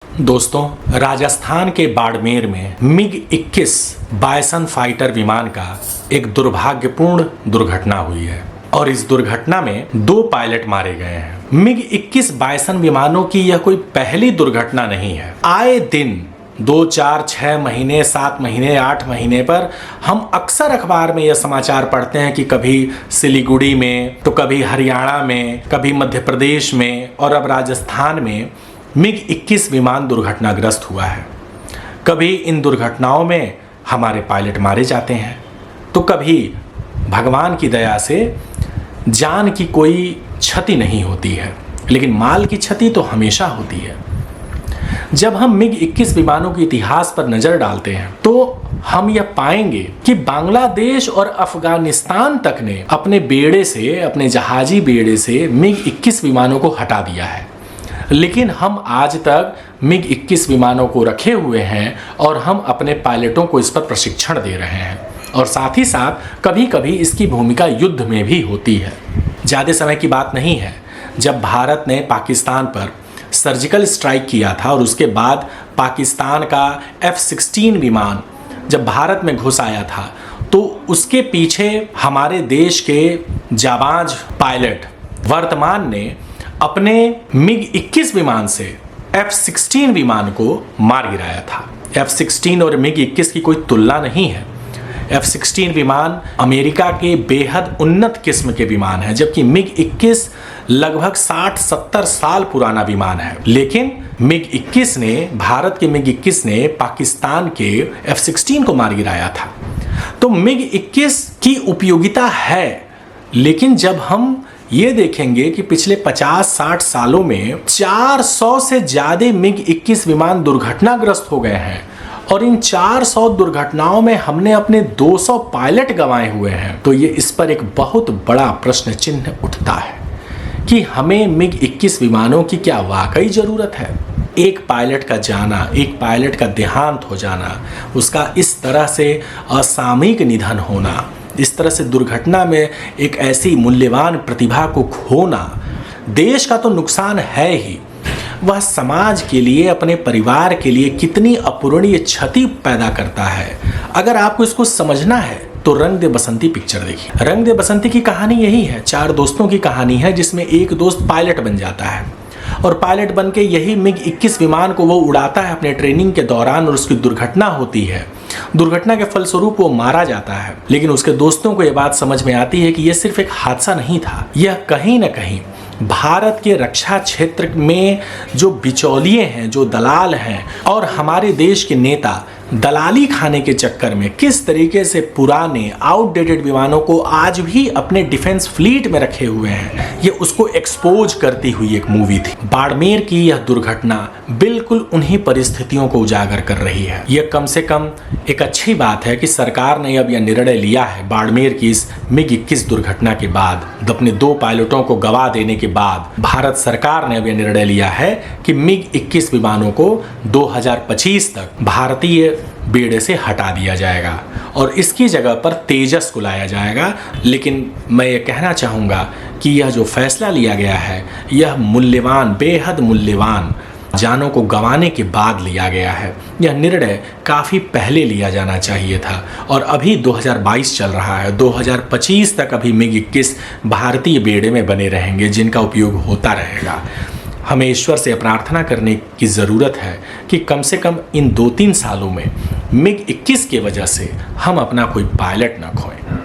दोस्तों, राजस्थान के बाड़मेर में MiG-21 बायसन फाइटर विमान का एक दुर्भाग्यपूर्ण दुर्घटना हुई है और इस दुर्घटना में 2 पायलट मारे गए हैं। MiG-21 बायसन विमानों की यह कोई पहली दुर्घटना नहीं है। आए दिन 2, 4, 6 महीने, 7 महीने, 8 महीने पर हम अक्सर अखबार में यह समाचार पढ़ते हैं कि कभी सिलीगुड़ी में, तो कभी हरियाणा में, कभी मध्य प्रदेश में और अब राजस्थान में MiG-21 विमान दुर्घटनाग्रस्त हुआ है। कभी इन दुर्घटनाओं में हमारे पायलट मारे जाते हैं, तो कभी भगवान की दया से जान की कोई क्षति नहीं होती है, लेकिन माल की क्षति तो हमेशा होती है। जब हम MiG-21 विमानों के इतिहास पर नजर डालते हैं तो हम यह पाएंगे कि बांग्लादेश और अफगानिस्तान तक ने अपने बेड़े से, अपने जहाजी बेड़े से MiG-21 विमानों को हटा दिया है, लेकिन हम आज तक MiG-21 विमानों को रखे हुए हैं और हम अपने पायलटों को इस पर प्रशिक्षण दे रहे हैं और साथ ही साथ कभी कभी इसकी भूमिका युद्ध में भी होती है। ज़्यादा समय की बात नहीं है जब भारत ने पाकिस्तान पर सर्जिकल स्ट्राइक किया था और उसके बाद पाकिस्तान का F-16 विमान जब भारत में घुस आया था तो उसके पीछे हमारे देश के जाबाज पायलट वर्तमान ने अपने MiG-21 विमान से F-16 विमान को मार गिराया था। F-16 और MiG-21 की कोई तुलना नहीं है। F-16 विमान अमेरिका के बेहद उन्नत किस्म के विमान है, जबकि MiG-21 लगभग 60-70 साल पुराना विमान है। लेकिन MiG-21 ने, भारत के MiG-21 ने पाकिस्तान के F-16 को मार गिराया था। तो MiG-21 की उपयोगिता है, लेकिन जब हम ये देखेंगे कि पिछले 50-60 सालों में 400 से ज्यादा MiG-21 विमान दुर्घटनाग्रस्त हो गए हैं और इन 400 दुर्घटनाओं में हमने अपने 200 पायलट गंवाए हुए हैं, तो ये इस पर एक बहुत बड़ा प्रश्न चिन्ह उठता है कि हमें MiG-21 विमानों की क्या वाकई जरूरत है। एक पायलट का जाना, एक पायलट का देहांत हो जाना, उसका इस तरह से असामयिक निधन होना, इस तरह से दुर्घटना में एक ऐसी मूल्यवान प्रतिभा को खोना देश का तो नुकसान है ही, वह समाज के लिए, अपने परिवार के लिए कितनी अपूरणीय क्षति पैदा करता है। अगर आपको इसको समझना है तो रंग दे बसंती पिक्चर देखिए। रंग दे बसंती की कहानी यही है, 4 दोस्तों की कहानी है जिसमें एक दोस्त पायलट बन जाता है और पायलट बन के यही MiG-21 विमान को वो उड़ाता है अपने ट्रेनिंग के दौरान और उसकी दुर्घटना होती है। दुर्घटना के फलस्वरूप वो मारा जाता है, लेकिन उसके दोस्तों को यह बात समझ में आती है कि यह सिर्फ एक हादसा नहीं था, यह कहीं ना कहीं भारत के रक्षा क्षेत्र में जो बिचौलिए हैं, जो दलाल हैं और हमारे देश के नेता दलाली खाने के चक्कर में किस तरीके से पुराने आउटडेटेड विमानों को आज भी अपने डिफेंस फ्लीट में रखे हुए हैं, ये उसको एक्सपोज करती हुई एक मूवी थी। बाड़मेर की यह दुर्घटना बिल्कुल उन्हीं परिस्थितियों को उजागर कर रही है। यह कम से कम एक अच्छी बात है कि सरकार ने अब यह निर्णय लिया है बाड़मेर की इस MiG-21 दुर्घटना के बाद, अपने 2 पायलटों को गवा देने के बाद भारत सरकार ने अब यह निर्णय लिया है कि MiG-21 विमानों को 2025 तक भारतीय बेड़े से हटा दिया जाएगा और इसकी जगह पर तेजस को लाया जाएगा। लेकिन मैं ये कहना चाहूँगा कि यह जो फैसला लिया गया है यह मूल्यवान, बेहद मूल्यवान जानों को गंवाने के बाद लिया गया है। यह निर्णय काफ़ी पहले लिया जाना चाहिए था और अभी 2022 चल रहा है, 2025 तक अभी MiG-21 भारतीय बेड़े में बने रहेंगे जिनका उपयोग होता रहेगा। हमें ईश्वर से प्रार्थना करने की ज़रूरत है कि कम से कम इन 2-3 सालों में MiG-21 की वजह से हम अपना कोई पायलट ना खोएं।